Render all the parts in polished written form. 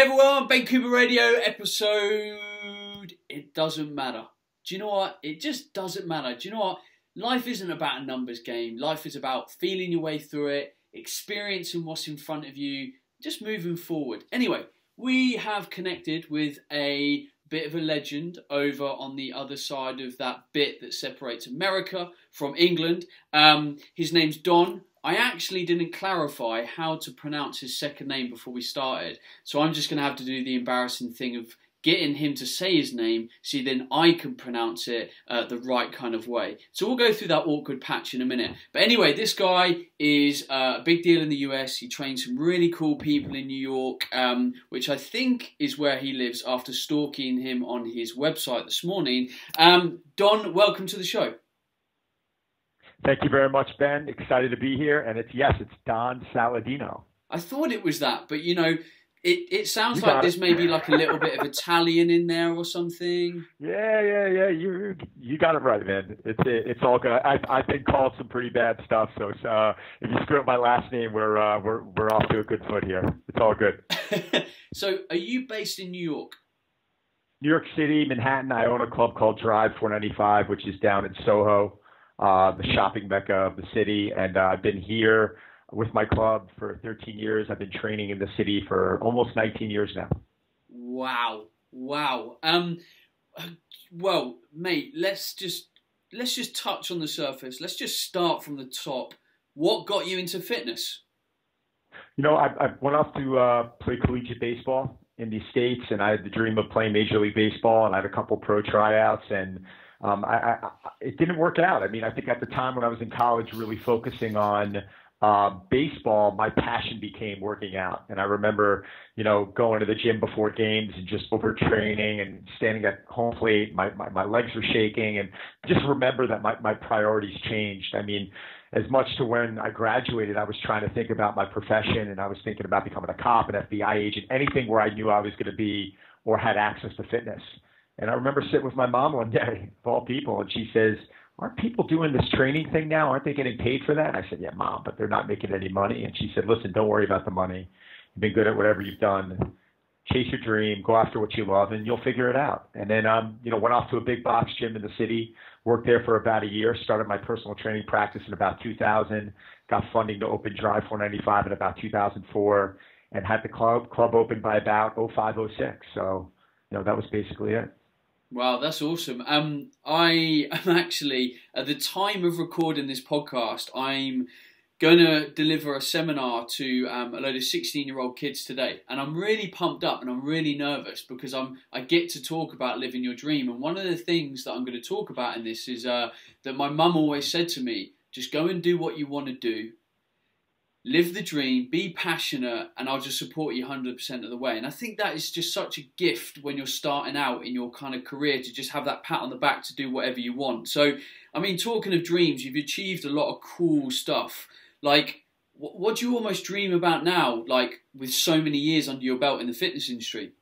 everyone, Ben Coomber Radio episode, it doesn't matter. Do you know what? It just doesn't matter. Do you know what? Life isn't about a numbers game. Life is about feeling your way through it, experiencing what's in front of you, just moving forward. Anyway, we have connected with a bit of a legend over on the other side of that bit that separates America from England. His name's Don. I actually didn't clarify how to pronounce his second name before we started, so I'm just going to have to do the embarrassing thing of getting him to say his name so then I can pronounce it the right kind of way. So we'll go through that awkward patch in a minute. But anyway, this guy is a big deal in the US. He trains some really cool people in New York, which I think is where he lives after stalking him on his website this morning. Don, welcome to the show. Thank you very much, Ben. Excited to be here. And it's Don Saladino. I thought it was that, but you know, it sounds like there's maybe like a little bit of Italian in there or something. Yeah. You got it right, man. It's all good. I've been called some pretty bad stuff, so if you screw up my last name, we're off to a good foot here. It's all good. So, are you based in New York? New York City, Manhattan. I own a club called Drive 495, which is down in Soho, the shopping mecca of the city, and I've been here with my club for 13 years. I've been training in the city for almost 19 years now. Wow. Well, mate, let's just touch on the surface. Let's just start from the top. What got you into fitness? You know, I went off to play collegiate baseball in the States, and I had the dream of playing Major League Baseball, and I had a couple pro tryouts, and it didn't work out. I mean, I think at the time when I was in college, really focusing on baseball, my passion became working out. And I remember, you know, going to the gym before games and just overtraining and standing at home plate. My legs were shaking, and just remember that my priorities changed. I mean, as much to when I graduated, I was trying to think about my profession, and I was thinking about becoming a cop, an FBI agent, anything where I knew I was going to be or had access to fitness. And I remember sitting with my mom one day, of all people, and she says, "Aren't people doing this training thing now? Aren't they getting paid for that?" And I said, "Yeah, Mom, but they're not making any money." And she said, "Listen, don't worry about the money. You've been good at whatever you've done. Chase your dream, go after what you love, and you'll figure it out." And then, went off to a big box gym in the city, worked there for about a year, started my personal training practice in about 2000, got funding to open Drive 495 in about 2004, and had the club open by about 05, 06. So, you know, that was basically it. Wow, that's awesome. I am actually, at the time of recording this podcast, I'm going to deliver a seminar to a load of 16-year-old kids today. And I'm really pumped up and I'm really nervous because I get to talk about living your dream. And one of the things that I'm going to talk about in this is that my mum always said to me, just go and do what you want to do. Live the dream, be passionate, and I'll just support you 100% of the way. And I think that is just such a gift when you're starting out in your kind of career to just have that pat on the back to do whatever you want. So, I mean, talking of dreams, you've achieved a lot of cool stuff. Like, what do you almost dream about now, like, with so many years under your belt in the fitness industry?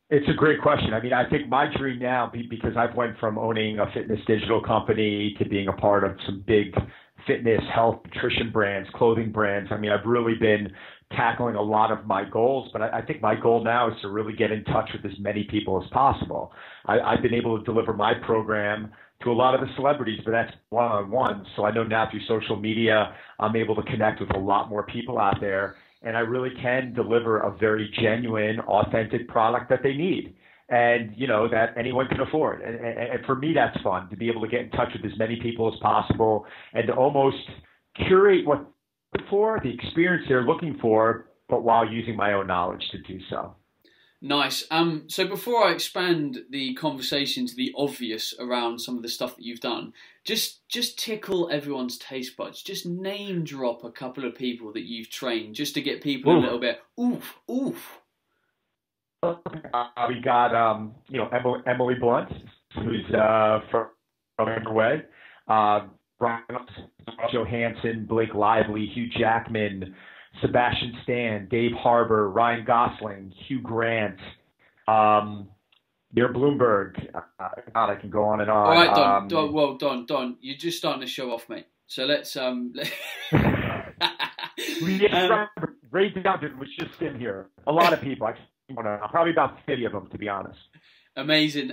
It's a great question. I mean, I think my dream now, because I've went from owning a fitness digital company to being a part of some big fitness, health, nutrition brands, clothing brands. I mean, I've really been tackling a lot of my goals, but I think my goal now is to really get in touch with as many people as possible. I've been able to deliver my program to a lot of the celebrities, but that's one-on-one. So I know now through social media, I'm able to connect with a lot more people out there, and I really can deliver a very genuine, authentic product that they need, and, you know, that anyone can afford. And for me, that's fun, to be able to get in touch with as many people as possible and to almost curate what they're looking for, the experience they're looking for, but while using my own knowledge to do so. Nice. So before I expand the conversation to the obvious around some of the stuff that you've done, just tickle everyone's taste buds. Just name drop a couple of people that you've trained, just to get people a little bit, oof. We got, Emily Blunt, who's from Underway, Ryan Reynolds, Johansson, Blake Lively, Hugh Jackman, Sebastian Stan, Dave Harbour, Ryan Gosling, Hugh Grant, Mayor Bloomberg. God, I can go on and on. All right, Don, you're just starting to show off, mate. So let's Ray Donovan was just in here. A lot of people. probably about 50 of them, to be honest. Amazing.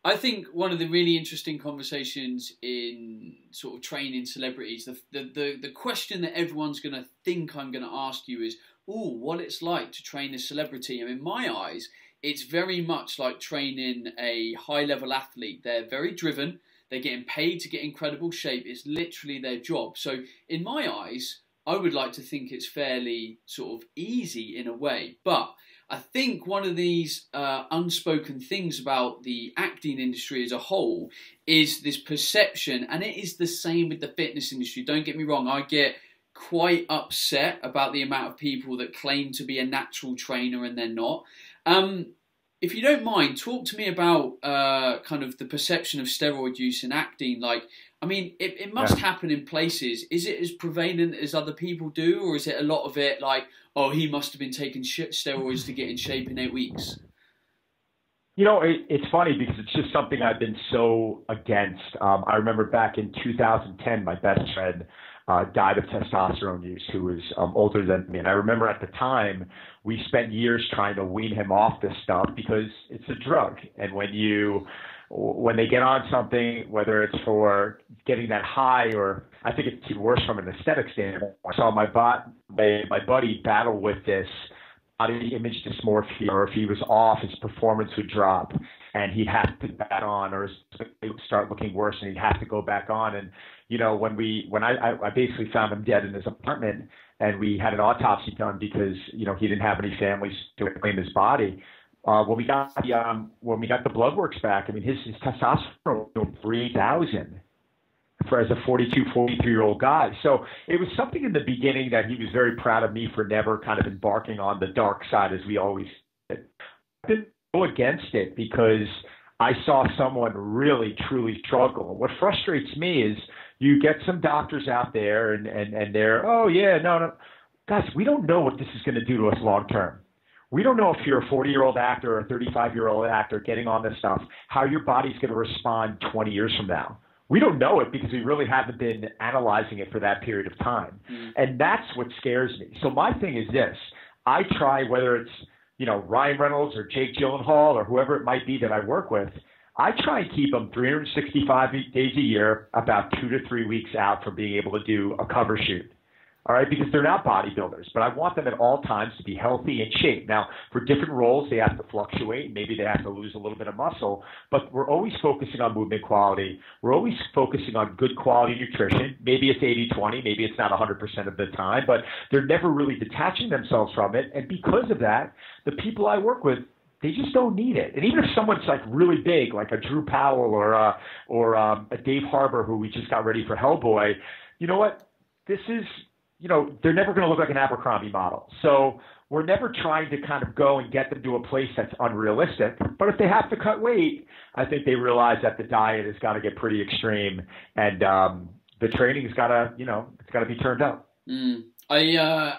I think one of the really interesting conversations in sort of training celebrities, the question that everyone's going to think I'm going to ask you is, what it's like to train a celebrity. And in my eyes, it's very much like training a high-level athlete. They're very driven. They're getting paid to get incredible shape. It's literally their job. So in my eyes, I would like to think it's fairly sort of easy in a way. But I think one of these unspoken things about the acting industry as a whole is this perception, and it is the same with the fitness industry. Don't get me wrong, I get quite upset about the amount of people that claim to be a natural trainer and they're not. If you don't mind, talk to me about kind of the perception of steroid use in acting. Like, I mean, it must happen in places. Is it as prevalent as other people do, or is it a lot of it like, oh, he must have been taking steroids to get in shape in 8 weeks? You know, it's funny because it's just something I've been so against. I remember back in 2010, my best friend died of testosterone use, who was older than me. And I remember at the time, we spent years trying to wean him off this stuff because it's a drug. And when they get on something, whether it's for getting that high, or I think it's even worse from an aesthetic standpoint. I saw my buddy battle with this body image dysmorphia, or if he was off, his performance would drop and he'd have to back on, or it would start looking worse and he'd have to go back on. And, you know, when I basically found him dead in his apartment, and we had an autopsy done because, you know, he didn't have any families to claim his body. When we got the blood works back, I mean, his testosterone was 3,000 as a 42, 43-year-old guy. So it was something in the beginning that he was very proud of me for never kind of embarking on the dark side, as we always did. I didn't go against it because I saw someone really, truly struggle. What frustrates me is you get some doctors out there and they're, oh, yeah, no. Guys, we don't know what this is going to do to us long term. We don't know if you're a 40-year-old actor or a 35-year-old actor getting on this stuff, how your body's going to respond 20 years from now. We don't know it because we really haven't been analyzing it for that period of time. And that's what scares me. So my thing is this. I try, whether it's, you know, Ryan Reynolds or Jake Gyllenhaal or whoever it might be that I work with, I try and keep them 365 days a year, about 2 to 3 weeks out from being able to do a cover shoot. All right, because they're not bodybuilders, but I want them at all times to be healthy and shape. Now, for different roles, they have to fluctuate. Maybe they have to lose a little bit of muscle, but we're always focusing on movement quality. We're always focusing on good quality nutrition. Maybe it's 80-20, maybe it's not 100% of the time, but they're never really detaching themselves from it. And because of that, the people I work with, they just don't need it. And even if someone's like really big, like a Drew Powell or a Dave Harbour, who we just got ready for Hellboy, you know what? This is, you know, they're never going to look like an Abercrombie model. So we're never trying to kind of go and get them to a place that's unrealistic. But if they have to cut weight, I think they realize that the diet has got to get pretty extreme, and the training has got to, you know, it's got to be turned up. I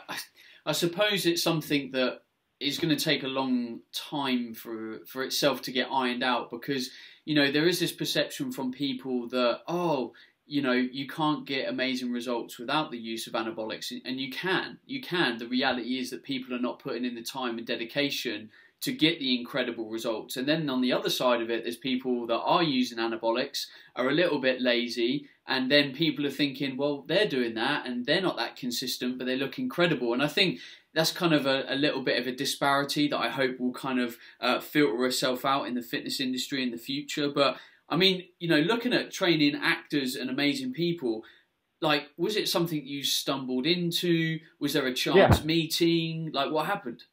suppose it's something that is going to take a long time for itself to get ironed out, because, you know, there is this perception from people that, oh, you know, you can't get amazing results without the use of anabolics, and you can. The reality is that people are not putting in the time and dedication to get the incredible results. And then on the other side of it, there's people that are using anabolics, are a little bit lazy, and then people are thinking, well, they're doing that and they're not that consistent, but they look incredible. And I think that's kind of a little bit of a disparity that I hope will kind of filter itself out in the fitness industry in the future. But I mean, you know, looking at training actors and amazing people, like, was it something you stumbled into? Was there a chance meeting? Like, what happened?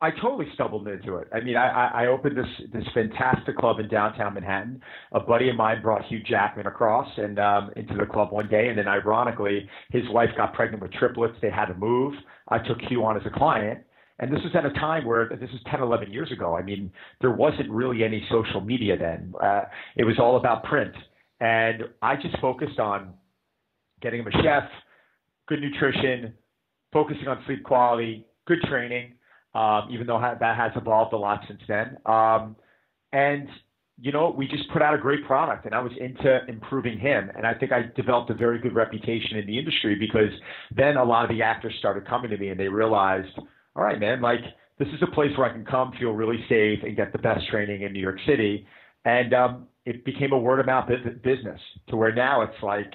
I totally stumbled into it. I mean, I opened this fantastic club in downtown Manhattan. A buddy of mine brought Hugh Jackman across and into the club one day, and then ironically, his wife got pregnant with triplets. They had to move. I took Hugh on as a client. And this was at a time where, this was 10, 11 years ago. I mean, there wasn't really any social media then. It was all about print. And I just focused on getting him a chef, good nutrition, focusing on sleep quality, good training, even though that has evolved a lot since then. And, you know, we just put out a great product, and I was into improving him. And I think I developed a very good reputation in the industry, because then a lot of the actors started coming to me and they realized, all right, man, like, this is a place where I can come, feel really safe, and get the best training in New York City. And it became a word of mouth business to where now it's like,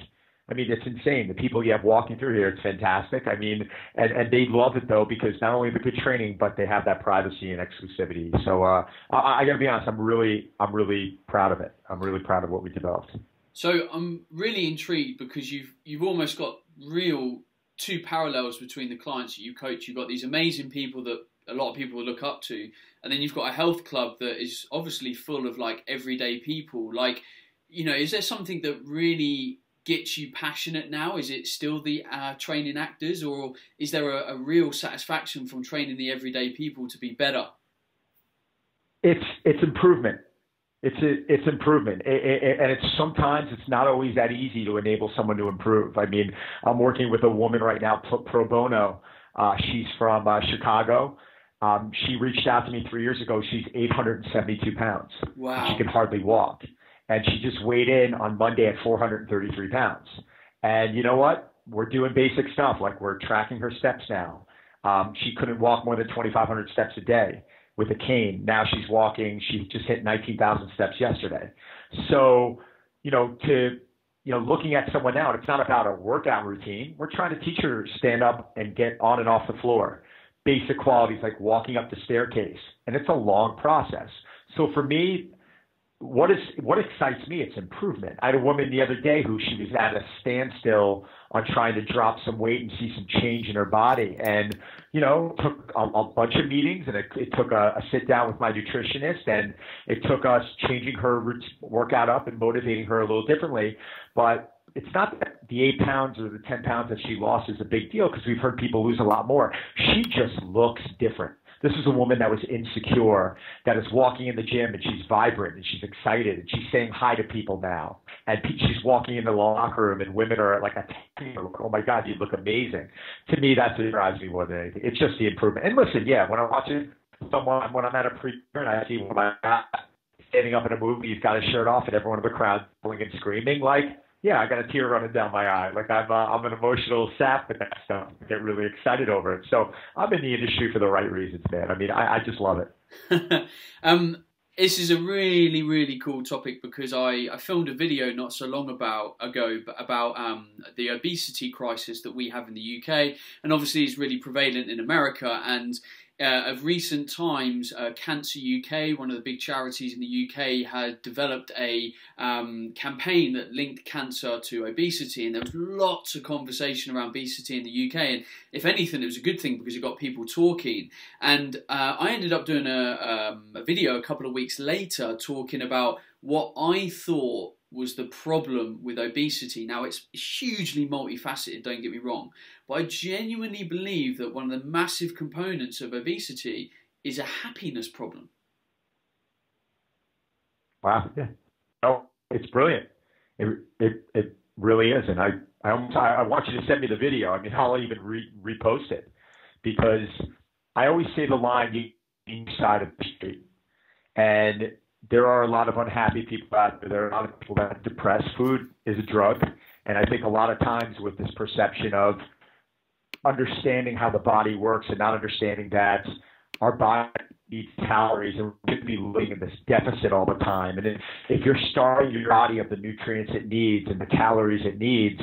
I mean, it's insane. The people you have walking through here, it's fantastic. I mean, and they love it though, because not only the good training, but they have that privacy and exclusivity. So I got to be honest, I'm really proud of it. I'm really proud of what we developed. So I'm really intrigued because you've almost got real two parallels between the clients that you coach. You've got these amazing people that a lot of people look up to, and then you've got a health club that is obviously full of like everyday people. Like, you know, is there something that really gets you passionate now? Is it still the training actors, or is there a real satisfaction from training the everyday people to be better? It's improvement. It's improvement, and sometimes it's not always that easy to enable someone to improve. I mean, I'm working with a woman right now, pro bono. She's from Chicago. She reached out to me 3 years ago. She's 872 pounds. Wow. She can hardly walk. And she just weighed in on Monday at 433 pounds. And you know what? We're doing basic stuff, like we're tracking her steps now. She couldn't walk more than 2,500 steps a day with a cane. Now she's walking. She just hit 19,000 steps yesterday. So, looking at someone now, it's not about a workout routine. We're trying to teach her to stand up and get on and off the floor. Basic qualities like walking up the staircase. And it's a long process. So for me, what excites me, it's improvement. I had a woman the other day who she was at a standstill on trying to drop some weight and see some change in her body. And, took a bunch of meetings, and it took a sit down with my nutritionist, and it took us changing her workout up and motivating her a little differently. But it's not that the 8 pounds or the 10 pounds that she lost is a big deal, because we've heard people lose a lot more. She just looks different. This is a woman that was insecure, that is walking in the gym, and she's vibrant, and she's excited, and she's saying hi to people now. And she's walking in the locker room, and women are like, oh my God, you look amazing. To me, that's what drives me more than anything. It's just the improvement. And listen, yeah, when I'm watching someone, when I'm at a pre-turn, I see one of my guys standing up in a movie, he's got his shirt off, and everyone in the crowd pulling and screaming, like, yeah, I got a tear running down my eye. Like I'm an emotional sap with that stuff. I get really excited over it. So I'm in the industry for the right reasons, man. I mean, I just love it. This is a really, really cool topic because I filmed a video not so long ago about the obesity crisis that we have in the UK, and obviously it's really prevalent in America. And of recent times, Cancer UK, one of the big charities in the UK, had developed a campaign that linked cancer to obesity, and there was lots of conversation around obesity in the UK, and if anything it was a good thing because it got people talking. And I ended up doing a video a couple of weeks later talking about what I thought was the problem with obesity. Now, it's hugely multifaceted, don't get me wrong, but I genuinely believe that one of the massive components of obesity is a happiness problem. Wow. Yeah. Oh, it's brilliant. It really is. And I want you to send me the video. I mean, I'll even repost it, because I always say the line, each side of the street. And there are a lot of unhappy people out there. There are a lot of people that are depressed. Food is a drug. And I think a lot of times with this perception of understanding how the body works and not understanding that our body needs calories, and we should be living in this deficit all the time. And if you're starving your body of the nutrients it needs and the calories it needs,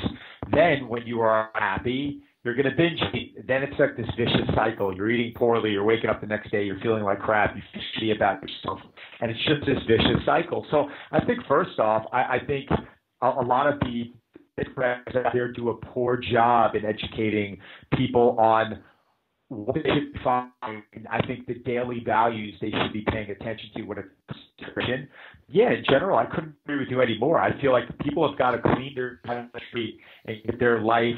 then when you are happy, you're going to binge eat. Then it's like this vicious cycle. You're eating poorly. You're waking up the next day. You're feeling like crap. You feel shitty about yourself. And it's just this vicious cycle. So I think first off, I think a lot of the brands out there do a poor job in educating people on what they should find. I think the daily values they should be paying attention to when it comes to nutrition. Yeah, in general, I couldn't agree with you anymore. I feel like people have got to clean their country and get their life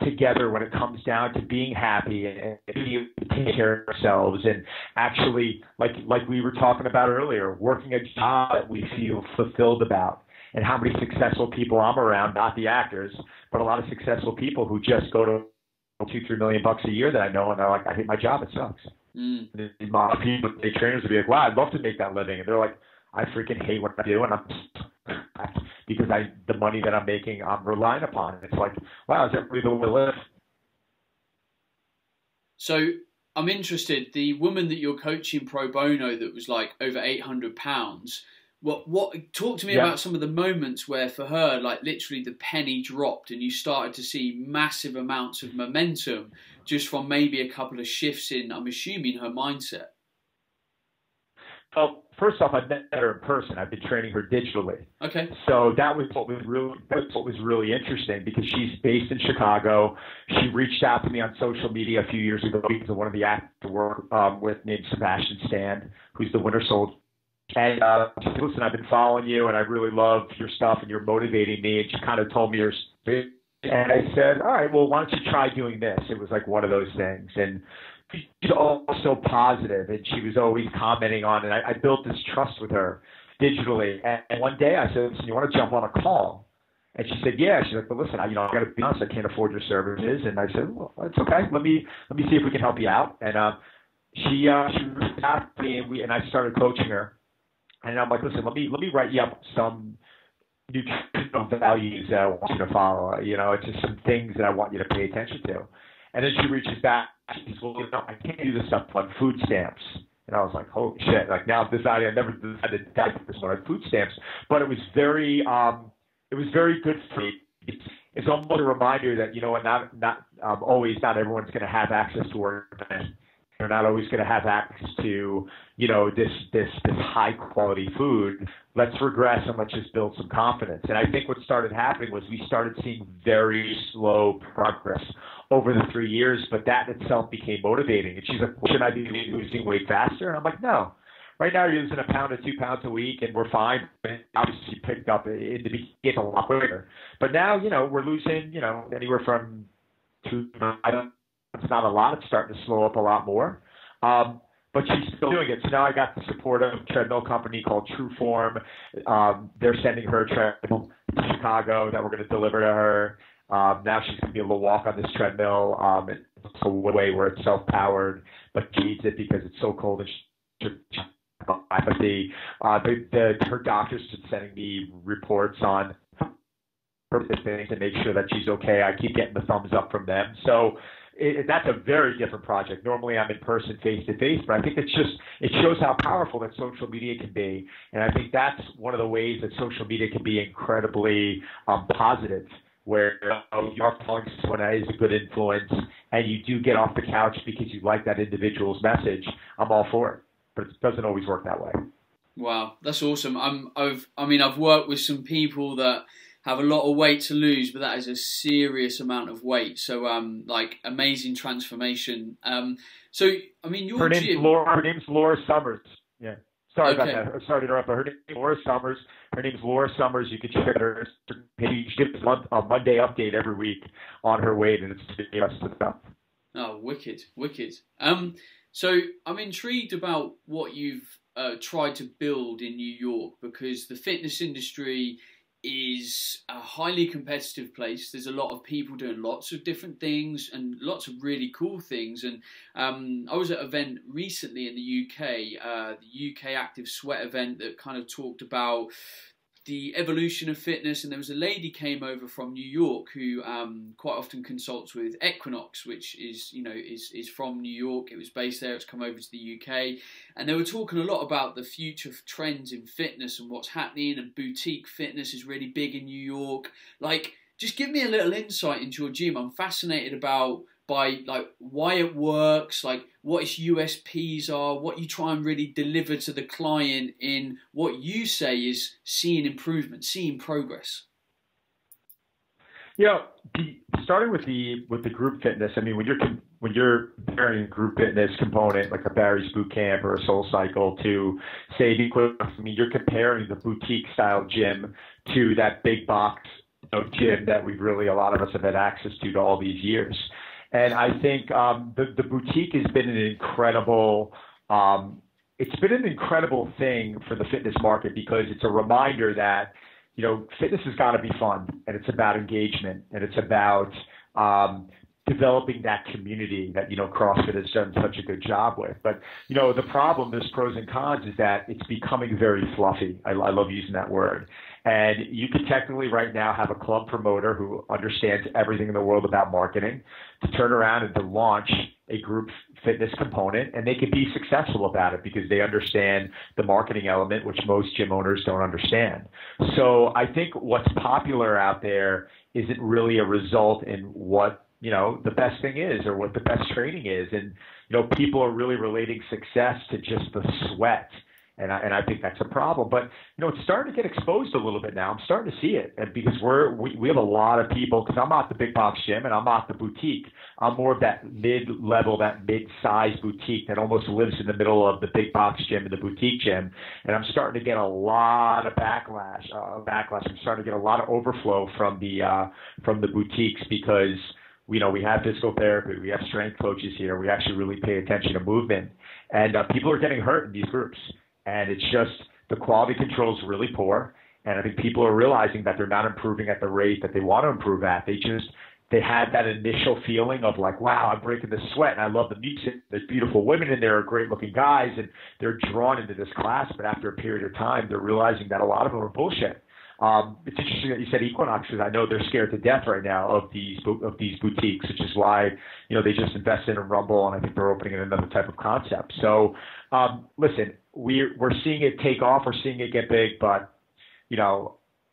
together when it comes down to being happy and being able to take care of ourselves, and actually, like we were talking about earlier, working a job that we feel fulfilled about. And how many successful people I'm around, not the actors, but a lot of successful people who just go to $2-3 million a year that I know, and they're like, I hate my job, it sucks. And my people, the trainers would be like, wow, I'd love to make that living, and they're like, I freaking hate what I do, and because the money that I'm making, I'm relying upon. And it's like, wow, is that really the way to live? So I'm interested. The woman that you're coaching pro bono that was like over 800 pounds. What? Talk to me about some of the moments where for her, like literally the penny dropped and you started to see massive amounts of momentum just from maybe a couple of shifts in, I'm assuming, her mindset. Well, first off, I met her in person. I've been training her digitally. Okay. So that was what was really interesting because she's based in Chicago. She reached out to me on social media a few years ago because of one of the actors I work with named Sebastian Stan, who's the Winter Soldier. And she said, listen, I've been following you, and I really love your stuff, and you're motivating me. And she kind of told me your story. And I said, all right, well, why don't you try doing this? It was like one of those things. And she's also positive, and she was always commenting on it. I built this trust with her digitally. And one day I said, listen, you want to jump on a call? And she said, yeah. She's like, but listen, I got to be honest, I can't afford your services. And I said, well, it's okay. Let me see if we can help you out. And she reached out to me, and I started coaching her. And I'm like, listen, let me write you up some nutritional values that I want you to follow. It's just some things that I want you to pay attention to. And then she reaches back. She says, well, I can't do this stuff on food stamps. And I was like, holy shit. Like now I've decided I never decided to dive this one on food stamps. But it was very good for me. It's almost a reminder that, not everyone's going to have access to work. They're not always going to have access to, this high quality food. Let's regress and let's just build some confidence. And I think what started happening was we started seeing very slow progress over the 3 years, but that itself became motivating. And she's like, well, should I be losing weight faster? And I'm like, no. Right now you're losing 1 pound to 2 pounds a week, and we're fine. Obviously, she picked up in the beginning a lot quicker. But now, we're losing, anywhere from 2 to it's not a lot. It's starting to slow up a lot more. But she's still doing it. So now I got the support of a treadmill company called Trueform. They're sending her a treadmill to Chicago that we're going to deliver to her. Now she's going to be able to walk on this treadmill. It's a way where it's self-powered, but she needs it because it's so cold. And her doctor's been sending me reports on her things to make sure that she's okay. I keep getting the thumbs up from them. So that's a very different project. Normally I'm in person face to face, but I think it shows how powerful that social media can be. And I think that's one of the ways that social media can be incredibly positive, where you are following someone that is a good influence and you do get off the couch because you like that individual's message. I'm all for it, but it doesn't always work that way. Wow, that's awesome. I've worked with some people that have a lot of weight to lose, but that is a serious amount of weight. So, amazing transformation. Your gym... Her name's Laura Summers. Yeah. Sorry about that. Sorry to interrupt. Her name's Laura Summers. Her name's Laura Summers. You can check out her page. She gives a Monday update every week on her weight, and it's just stuff. Oh, wicked. So I'm intrigued about what you've tried to build in New York, because the fitness industry is a highly competitive place. There's a lot of people doing lots of different things and lots of really cool things. And I was at an event recently in the UK, the UK Active Sweat event, that kind of talked about the evolution of fitness, and there was a lady came over from New York who quite often consults with Equinox, which is from New York. It was based there. It's come over to the UK, and they were talking a lot about the future trends in fitness and what's happening. And boutique fitness is really big in New York. Like, just give me a little insight into your gym. I'm fascinated by why it works, like what its USPs are, what you try and really deliver to the client in what you say is seeing improvement, seeing progress. Starting with the group fitness, I mean, when you're comparing group fitness component like a Barry's Boot Camp or a Soul Cycle to say the equivalent, I mean, you're comparing the boutique style gym to that big box gym that a lot of us have had access to all these years. And I think the boutique has been an incredible thing for the fitness market, because it's a reminder that, fitness has got to be fun, and it's about engagement, and it's about developing that community that, CrossFit has done such a good job with. But, the problem, there's pros and cons, is that it's becoming very fluffy. I love using that word. And you could technically right now have a club promoter who understands everything in the world about marketing to turn around and to launch a group fitness component, and they can be successful about it because they understand the marketing element, which most gym owners don't understand. So I think what's popular out there isn't really a result in what, the best thing is or what the best training is. And, people are really relating success to just the sweat. And I think that's a problem. But, it's starting to get exposed a little bit now. I'm starting to see it. And because we have a lot of people, because I'm not the big box gym and I'm not the boutique. I'm more of that mid-level, that mid-size boutique that almost lives in the middle of the big box gym and the boutique gym. And I'm starting to get a lot of backlash. I'm starting to get a lot of overflow from the boutiques because, we have physical therapy, we have strength coaches here, we actually really pay attention to movement. And people are getting hurt in these groups. And it's just the quality control is really poor. And I think people are realizing that they're not improving at the rate that they want to improve at. They had that initial feeling of like, wow, I'm breaking the sweat and I love the music. There's beautiful women in there, great looking guys, and they're drawn into this class. But after a period of time, they're realizing that a lot of them are bullshit. It's interesting that you said Equinox because I know they're scared to death right now of these boutiques, which is why they just invested in Rumble, and I think they're opening in another type of concept. So listen, we're seeing it take off, we're seeing it get big, but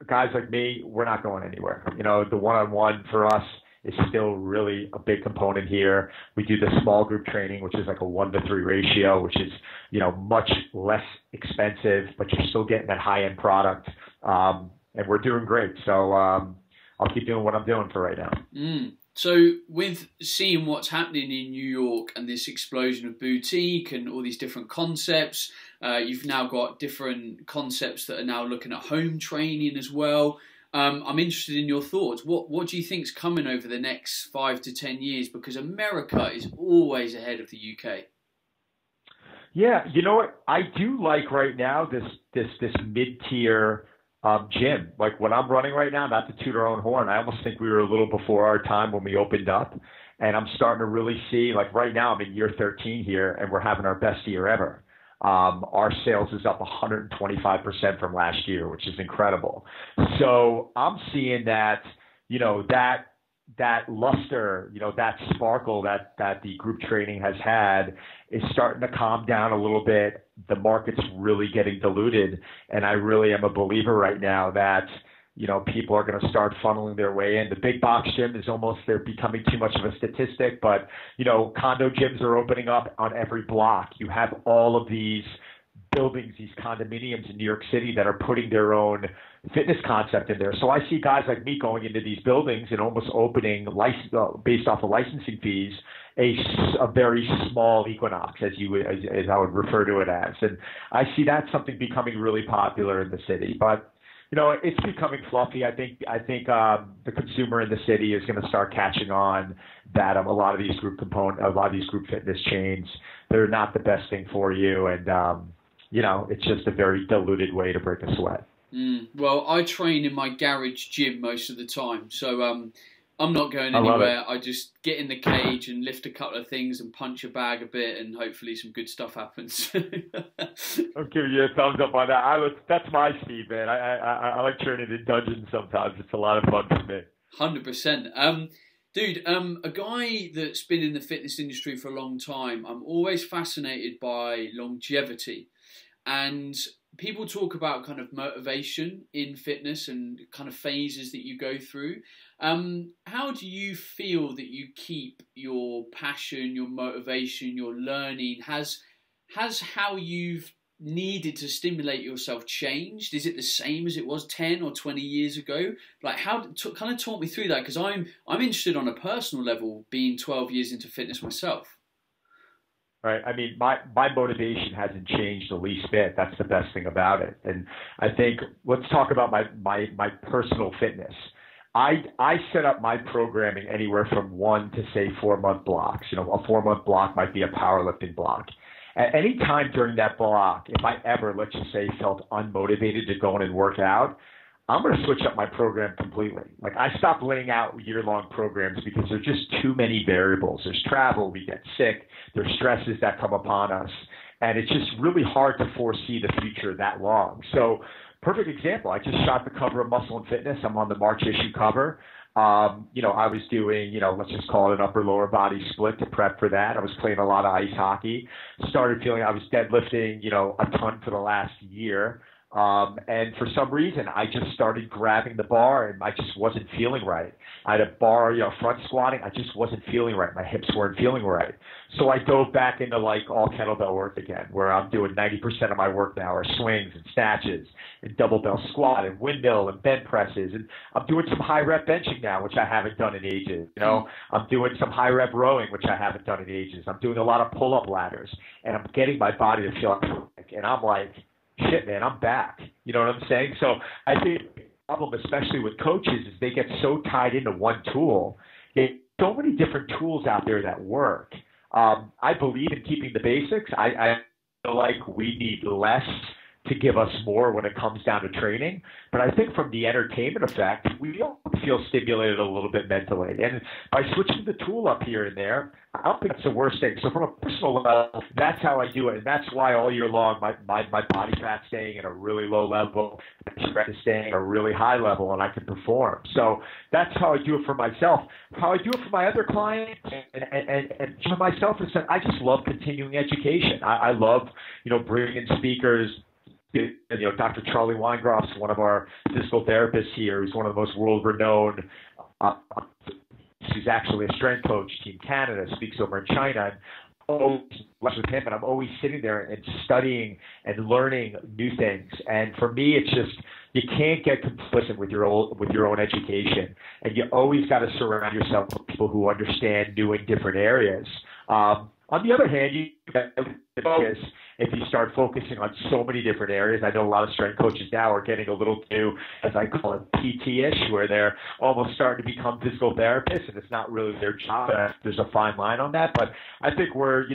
guys like me, we're not going anywhere. The one-on-one for us is still really a big component here. We do the small group training, which is like a 1-to-3 ratio, which is much less expensive, but you're still getting that high-end product. And we're doing great. So I'll keep doing what I'm doing for right now. So with seeing what's happening in New York and this explosion of boutique and all these different concepts, you've now got different concepts that are now looking at home training as well. I'm interested in your thoughts. What do you think's coming over the next 5 to 10 years? Because America is always ahead of the UK. Yeah, you know what? I do like right now this mid-tier gym. Like what I'm running right now, not to toot our own horn, I almost think we were a little before our time when we opened up. And I'm starting to really see, like right now, I'm in year 13 here, and we're having our best year ever. Our sales is up 125% from last year, which is incredible. So I'm seeing that, that luster, that sparkle that the group training has had is starting to calm down a little bit. The market's really getting diluted. And I really am a believer right now that, people are going to start funneling their way in. The big box gym is they're becoming too much of a statistic, but, condo gyms are opening up on every block. You have all of these buildings, these condominiums in New York City that are putting their own fitness concept in there. So I see guys like me going into these buildings and almost opening, based off of licensing fees, a very small Equinox, as I would refer to it as. And I see that something becoming really popular in the city. But it's becoming fluffy. I think the consumer in the city is going to start catching on that a lot of these group fitness chains, they're not the best thing for you, and it's just a very diluted way to break a sweat. Well, I train in my garage gym most of the time, so I'm not going anywhere. I just get in the cage and lift a couple of things and punch a bag a bit, and hopefully some good stuff happens. I'm giving you a thumbs up on that. That's my speed, man. I like training in dungeons sometimes. It's a lot of fun for me. 100%. Dude, a guy that's been in the fitness industry for a long time, I'm always fascinated by longevity. And people talk about kind of motivation in fitness and kind of phases that you go through. How do you feel that you keep your passion, your motivation, your learning? Has how you've needed to stimulate yourself changed? Is it the same as it was 10 or 20 years ago? Like, kind of talk me through that, because I'm interested on a personal level, being 12 years into fitness myself. Right. I mean, my motivation hasn't changed the least bit. That's the best thing about it. And I think let's talk about my personal fitness. I set up my programming anywhere from 1 to say 4-month blocks. A 4-month block might be a powerlifting block. At any time during that block, if I ever, let's just say, felt unmotivated to go in and work out, I'm going to switch up my program completely. Like, I stopped laying out year-long programs because there's just too many variables. There's travel, we get sick, there's stresses that come upon us, and it's just really hard to foresee the future that long. So, perfect example, I just shot the cover of Muscle and Fitness. I'm on the March issue cover. I was doing, let's just call it an upper lower body split to prep for that. I was playing a lot of ice hockey. Started feeling I was deadlifting, a ton for the last year. And for some reason, I just started grabbing the bar and I just wasn't feeling right. I had a bar, front squatting. I just wasn't feeling right. My hips weren't feeling right. So I dove back into like all kettlebell work again, where I'm doing 90% of my work now are swings and snatches and double bell squat and windmill and bent presses. And I'm doing some high rep benching now, which I haven't done in ages. I'm doing some high rep rowing, which I haven't done in ages. I'm doing a lot of pull up ladders and I'm getting my body to feel like, and I'm like, shit, man, I'm back. You know what I'm saying? So I think the problem, especially with coaches, is they get so tied into one tool. There's so many different tools out there that work. I believe in keeping the basics. I feel like we need less to give us more when it comes down to training. But I think from the entertainment effect, we all feel stimulated a little bit mentally. And by switching the tool up here and there, I don't think that's the worst thing. So from a personal level, that's how I do it. And that's why all year long, my body fat's staying at a really low level, my strength is staying at a really high level, and I can perform. So that's how I do it for myself. How I do it for my other clients and for myself is that I just love continuing education. I love, bringing in speakers. Dr. Charlie Weingroff's one of our physical therapists here. He's one of the most world-renowned. He's actually a strength coach, Team Canada, speaks over in China. And with him, and I'm always sitting there and studying and learning new things. And for me, it's just you can't get complicit with your own education, and you always got to surround yourself with people who understand new and different areas. On the other hand, you focus if you start focusing on so many different areas. I know a lot of strength coaches now are getting a little too, as I call it, PT-ish, where they're almost starting to become physical therapists, and it's not really their job. There's a fine line on that, but I think we're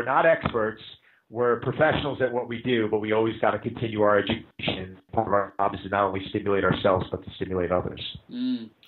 not experts. We're professionals at what we do, but we always got to continue our education. Part of our job is to not only stimulate ourselves, but to stimulate others.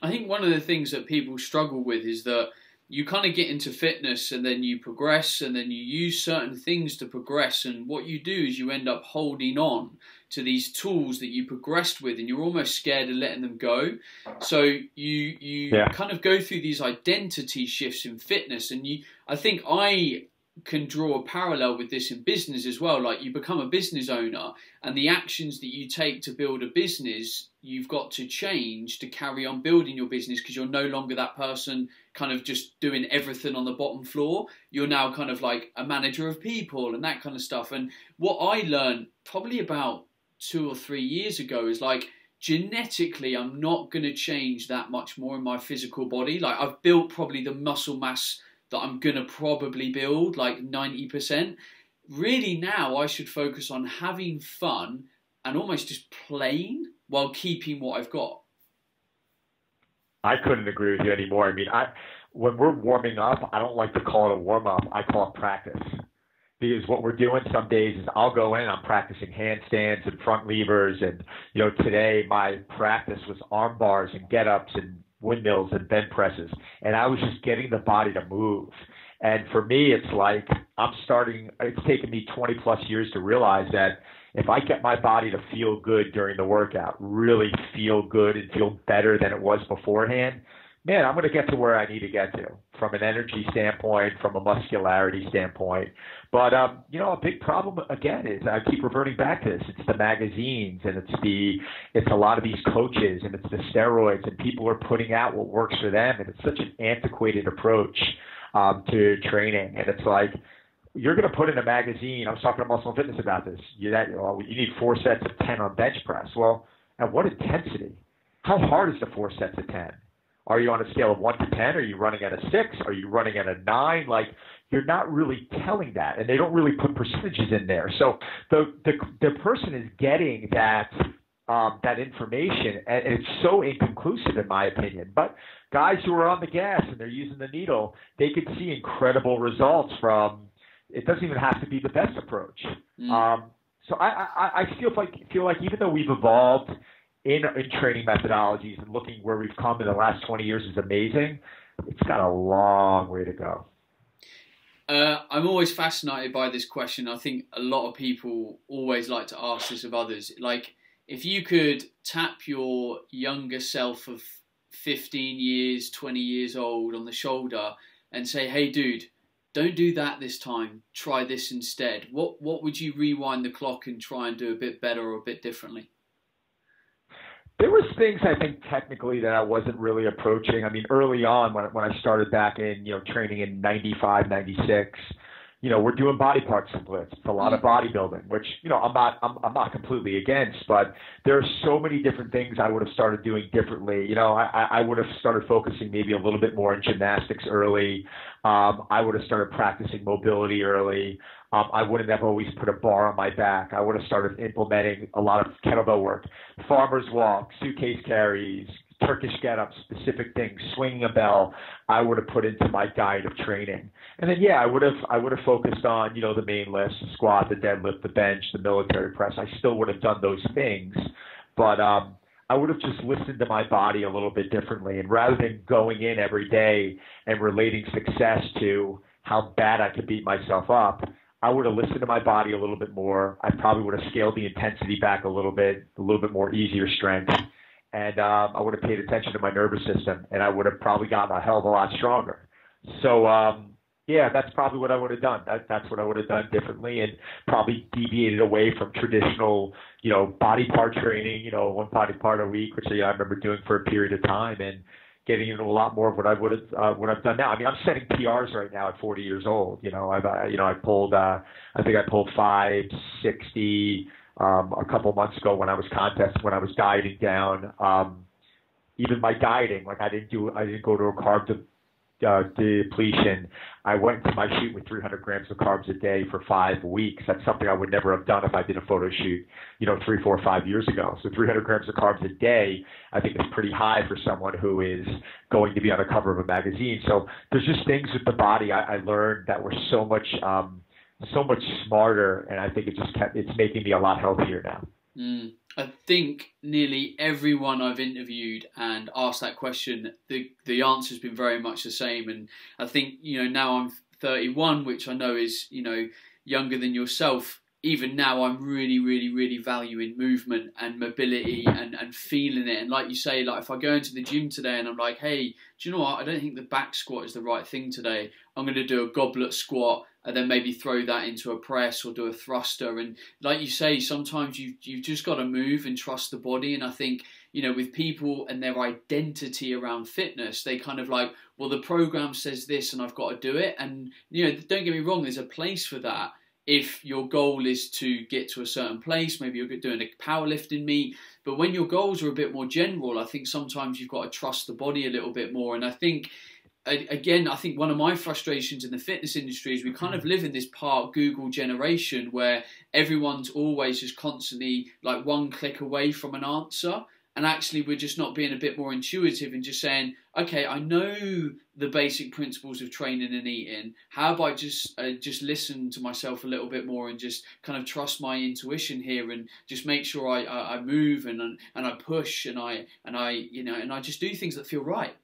I think one of the things that people struggle with is that you kind of get into fitness and then you progress and then you use certain things to progress, and what you do is you end up holding on to these tools that you progressed with and you're almost scared of letting them go. So you kind of go through these identity shifts in fitness, and I think I can draw a parallel with this in business as well. Like, you become a business owner, and the actions that you take to build a business, you've got to change to carry on building your business, because you're no longer that person kind of just doing everything on the bottom floor. You're now kind of like a manager of people and that kind of stuff. And what I learned probably about 2 or 3 years ago is like, genetically, I'm not going to change that much more in my physical body. Like, I've built probably the muscle mass that I'm going to probably build, like 90%. Really now I should focus on having fun and almost just playing while keeping what I've got. I couldn't agree with you anymore. I mean, when we're warming up, I don't like to call it a warm-up. I call it practice. Because what we're doing some days is I'll go in, I'm practicing handstands and front levers. And, today my practice was arm bars and get-ups and windmills and bent presses, and I was just getting the body to move. And for me, it's like it's taken me 20 plus years to realize that if I get my body to feel good during the workout, really feel good and feel better than it was beforehand, man, I'm going to get to where I need to get to from an energy standpoint, from a muscularity standpoint. But, a big problem, again, is I keep reverting back to this. It's the magazines, and it's a lot of these coaches, and it's the steroids, and people are putting out what works for them. And it's such an antiquated approach to training. And it's like, you're going to put in a magazine. I was talking to Muscle and Fitness about this. You need 4 sets of 10 on bench press. Well, at what intensity? How hard is the 4 sets of 10? Are you on a scale of 1 to 10? Are you running at a 6? Are you running at a 9? Like, you're not really telling that, and they don't really put percentages in there. So the person is getting that information, and it's so inconclusive in my opinion. But guys who are on the gas and they're using the needle, they could see incredible results from. It doesn't even have to be the best approach. So I feel like even though we've evolved in training methodologies and looking where we've come in the last 20 years is amazing, it's got a long way to go. I'm always fascinated by this question. I think a lot of people always like to ask this of others. Like, if you could tap your younger self of 15 years, 20 years old on the shoulder and say, hey, dude, don't do that this time. Try this instead. What would you rewind the clock and try and do a bit better or a bit differently? There was things I think technically that I wasn't really approaching. I mean, early on when I started back in, training in 95, 96, we're doing body part splits. It's a lot of bodybuilding, which, I'm not completely against, but there are so many different things I would have started doing differently. I would have started focusing maybe a little bit more on gymnastics early. I would have started practicing mobility early. I wouldn't have always put a bar on my back. I would have started implementing a lot of kettlebell work, farmer's walk, suitcase carries, Turkish get-ups, specific things, swinging a bell. I would have put into my diet of training. And then, I would have focused on, the main list, the squat, the deadlift, the bench, the military press. I still would have done those things, but I would have just listened to my body a little bit differently. And rather than going in every day and relating success to how bad I could beat myself up, I would have listened to my body a little bit more. I probably would have scaled the intensity back a little bit more easier strength. And I would have paid attention to my nervous system, and I would have probably gotten a hell of a lot stronger. So, that's probably what I would have done. That's what I would have done differently, and probably deviated away from traditional, body part training, one body part a week, which I remember doing for a period of time, and getting into a lot more of what I've done now. I mean, I'm setting PRs right now at 40 years old. I pulled 560 a couple months ago when I was dieting down. Even my dieting, like I didn't go to a carb depletion. I went to my shoot with 300 grams of carbs a day for 5 weeks. That's something I would never have done if I did a photo shoot, 3, 4, 5 years ago. So 300 grams of carbs a day, I think is pretty high for someone who is going to be on the cover of a magazine. So there's just things with the body I learned that were so much smarter, and I think it's making me a lot healthier now. I think nearly everyone I've interviewed and asked that question, the answer's been very much the same. And I think, now I'm 31, which I know is, younger than yourself. Even now, I'm really, really, really valuing movement and mobility and feeling it. And like you say, like if I go into the gym today and I'm like, hey, do you know what? I don't think the back squat is the right thing today. I'm going to do a goblet squat and then maybe throw that into a press or do a thruster. And like you say, sometimes you've just got to move and trust the body. And I think, with people and their identity around fitness, they kind of like, well, the program says this and I've got to do it. And, don't get me wrong, there's a place for that. If your goal is to get to a certain place, maybe you're doing a powerlifting meet. But when your goals are a bit more general, I think sometimes you've got to trust the body a little bit more. And I think, again, I think one of my frustrations in the fitness industry is we kind of live in this part Google generation where everyone's always just constantly like one click away from an answer. And actually, we're just not being a bit more intuitive and just saying, okay, I know the basic principles of training and eating. How about just listen to myself a little bit more and just kind of trust my intuition here and just make sure I move and I push and I just do things that feel right.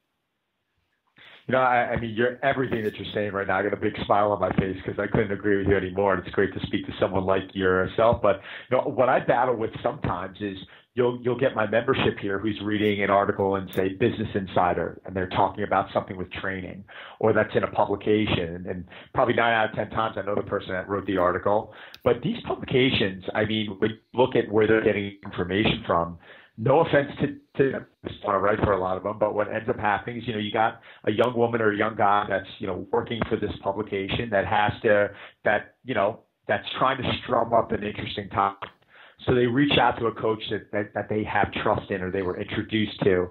I mean, everything that you're saying right now, I got a big smile on my face because I couldn't agree with you anymore. And it's great to speak to someone like yourself. But what I battle with sometimes is you'll get my membership here who's reading an article in, say, Business Insider, and they're talking about something with training, or that's in a publication. And probably 9 out of 10 times I know the person that wrote the article. But these publications, I mean, we look at where they're getting information from. No offense to it's not right for a lot of them, but what ends up happening is, you got a young woman or a young guy that's, working for this publication that's trying to strum up an interesting topic. So they reach out to a coach that they have trust in or they were introduced to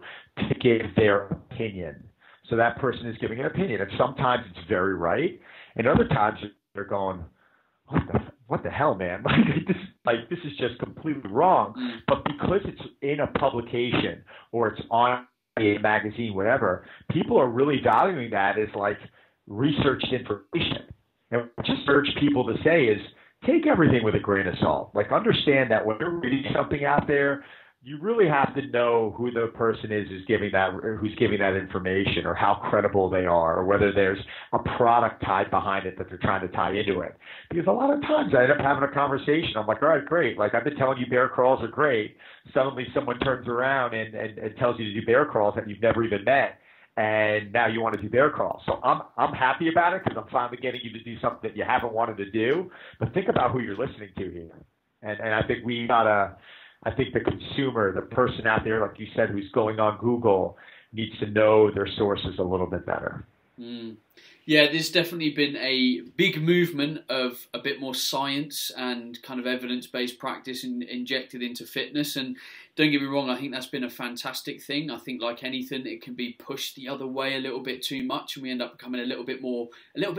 give their opinion. So that person is giving an opinion. And sometimes it's very right. And other times they're going, what the hell, man? This is just completely wrong. But because it's in a publication or it's on a magazine, whatever, people are really valuing that as like researched information. And what I just urge people to say is take everything with a grain of salt. Like understand that when you're reading something out there, you really have to know who the person is who's giving that information, or how credible they are, or whether there's a product tied behind it that they're trying to tie into it. Because a lot of times I end up having a conversation. I'm like, all right, great. Like, I've been telling you bear crawls are great. Suddenly someone turns around and tells you to do bear crawls that you've never even met. And now you want to do bear crawls. So I'm happy about it, because I'm finally getting you to do something that you haven't wanted to do. But think about who you're listening to here. And I think I think the consumer, the person out there, like you said, who's going on Google, needs to know their sources a little bit better. Yeah, there's definitely been a big movement of a bit more science and kind of evidence-based practice injected into fitness. And don't get me wrong, I think that's been a fantastic thing. I think, like anything, it can be pushed the other way a little bit too much, and we end up becoming a little bit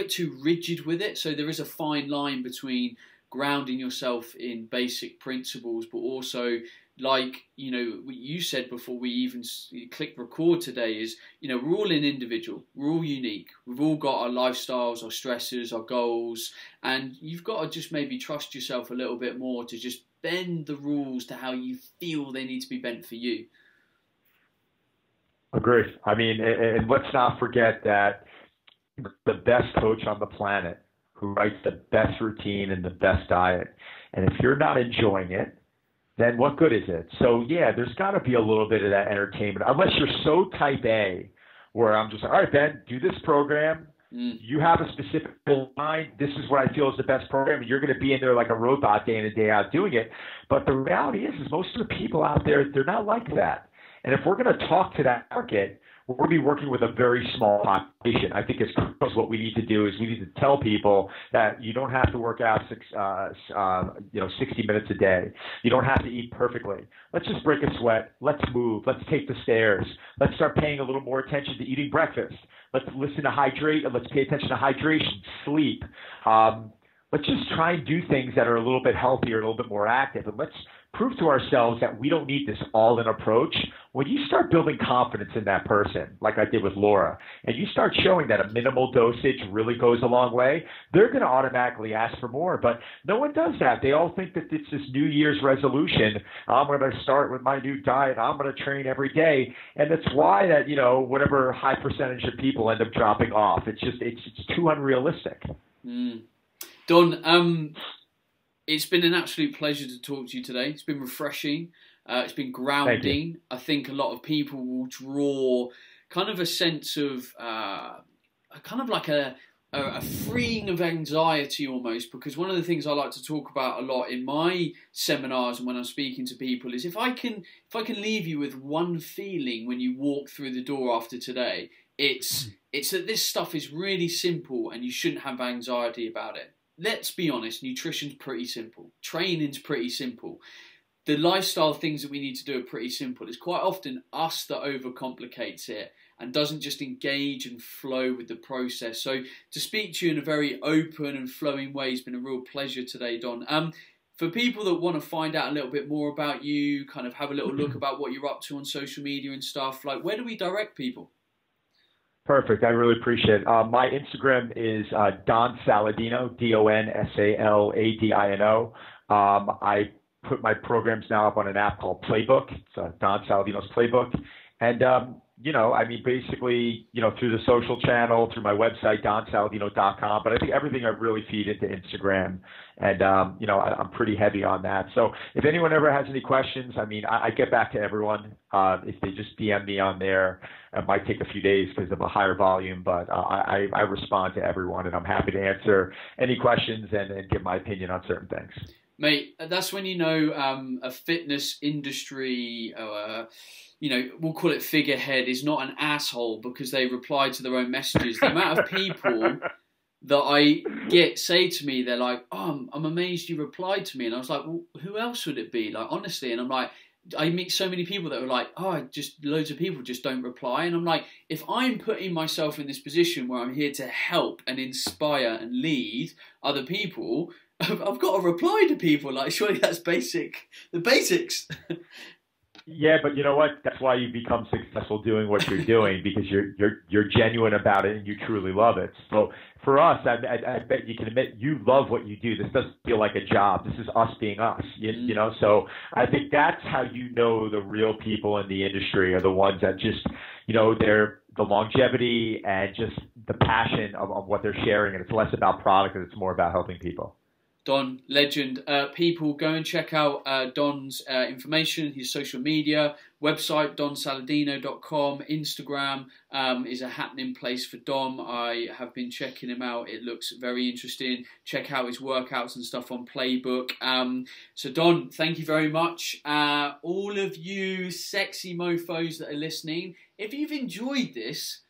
too rigid with it. So there is a fine line between grounding yourself in basic principles, but also, like, you know, what you said before we even clicked record today, is, you know, we're all an individual, we're all unique, we've all got our lifestyles, our stresses, our goals, and you've got to just maybe trust yourself a little bit more to just bend the rules to how you feel they need to be bent for you. Agreed. I mean, and let's not forget that the best coach on the planet, who writes the best routine and the best diet, and if you're not enjoying it, then what good is it? So yeah, there's got to be a little bit of that entertainment, unless you're so type A, where I'm just like, all right, Ben, do this program. You have a specific line. This is what I feel is the best program, and you're going to be in there like a robot day in and day out doing it. But the reality is most of the people out there, they're not like that. And if we're going to talk to that market, we're going to be working with a very small population. I think what we need to do is we need to tell people that you don't have to work out 60 minutes a day. You don't have to eat perfectly. Let's just break a sweat. Let's move. Let's take the stairs. Let's start paying a little more attention to eating breakfast. Let's listen to hydrate. Let's pay attention to hydration, sleep. Let's just try and do things that are a little bit healthier, a little bit more active, and let's prove to ourselves that we don't need this all-in approach. When you start building confidence in that person, like I did with Laura, and you start showing that a minimal dosage really goes a long way, they're going to automatically ask for more. But no one does that. They all think that it's this New Year's resolution. I'm going to start with my new diet. I'm going to train every day. And that's why that, you know, whatever high percentage of people end up dropping off. It's too unrealistic. Don, it's been an absolute pleasure to talk to you today. It's been refreshing. It's been grounding. I think a lot of people will draw kind of a sense of kind of like a freeing of anxiety almost, because one of the things I like to talk about a lot in my seminars and when I'm speaking to people is if I can leave you with one feeling when you walk through the door after today, it's that this stuff is really simple and you shouldn't have anxiety about it. Let's be honest, nutrition's pretty simple. Training's pretty simple. The lifestyle things that we need to do are pretty simple. It's quite often us that overcomplicates it and doesn't just engage and flow with the process. So to speak to you in a very open and flowing way has been a real pleasure today, Don. For people that want to find out a little bit more about you, kind of have a little look about what you're up to on social media and stuff, like where do we direct people? Perfect. I really appreciate it. My Instagram is Don Saladino, DonSaladino. I put my programs now up on an app called Playbook. It's Don Saladino's Playbook. And, basically, through the social channel, through my website, donsaladino.com. But I think everything I really feed into Instagram. And, I'm pretty heavy on that. So if anyone ever has any questions, I get back to everyone. If they just DM me on there, it might take a few days because of a higher volume, but I respond to everyone, and I'm happy to answer any questions and give my opinion on certain things. Mate, that's when you know a fitness industry, we'll call it figurehead, is not an asshole because they reply to their own messages. The amount of people that I get say to me, they're like, oh, I'm amazed you replied to me. And I was like, well, who else would it be? Like, honestly. And I'm like, I meet so many people that are like, just loads of people just don't reply. And I'm like, if I'm putting myself in this position where I'm here to help and inspire and lead other people, I've got to reply to people. Like, surely that's the basics. Yeah, but you know what? That's why you become successful doing what you're doing, because you're genuine about it and you truly love it. So for us, I bet you can admit you love what you do. This doesn't feel like a job. This is us being us. You know. So I think that's how you know the real people in the industry are the ones that just, you know, they're the longevity and just the passion of what they're sharing, and it's less about product and it's more about helping people. Don, legend. People, go and check out Don's information, his social media, website, donsaladino.com, Instagram is a happening place for Dom. I have been checking him out. It looks very interesting. Check out his workouts and stuff on Playbook. So Don, thank you very much. All of you sexy mofos that are listening, if you've enjoyed this,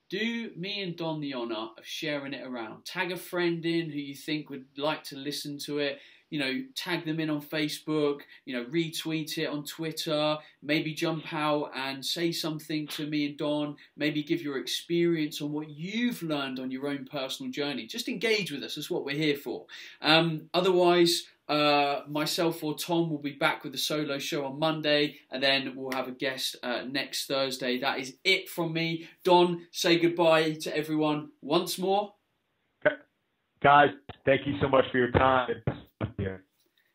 do me and Don the honour of sharing it around. Tag a friend in who you think would like to listen to it. You know, tag them in on Facebook, you know, retweet it on Twitter, maybe jump out and say something to me and Don, maybe give your experience on what you've learned on your own personal journey. Just engage with us, that's what we're here for. Otherwise, myself or Tom will be back with a solo show on Monday, and then we'll have a guest next Thursday. That is it from me. Don, say goodbye to everyone once more. Guys, thank you so much for your time.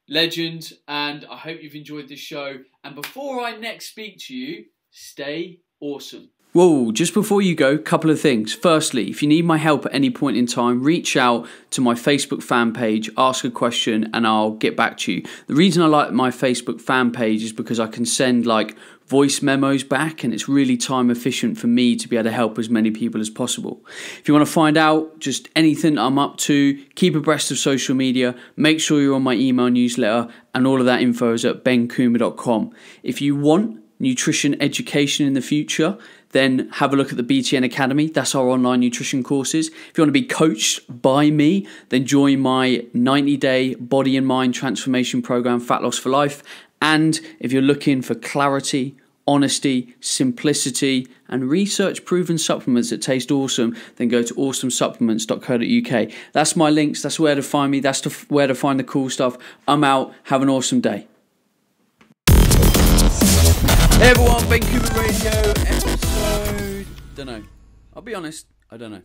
Legend, and I hope you've enjoyed this show. And before I next speak to you, stay awesome. Whoa, just before you go, couple of things. Firstly, if you need my help at any point in time, reach out to my Facebook fan page, ask a question, and I'll get back to you. The reason I like my Facebook fan page is because I can send like voice memos back, and it's really time efficient for me to be able to help as many people as possible. If you want to find out just anything I'm up to, keep abreast of social media, make sure you're on my email newsletter, and all of that info is at bencoomber.com. If you want nutrition education in the future, then have a look at the BTN Academy. That's our online nutrition courses. If you want to be coached by me, then join my 90-day body and mind transformation program, Fat Loss for Life. And if you're looking for clarity, honesty, simplicity, and research-proven supplements that taste awesome, then go to awesomesupplements.co.uk. That's my links. That's where to find me. That's where to find the cool stuff. I'm out. Have an awesome day. Hey everyone, Ben Coomber Radio, episode... Don't know. I'll be honest, I don't know.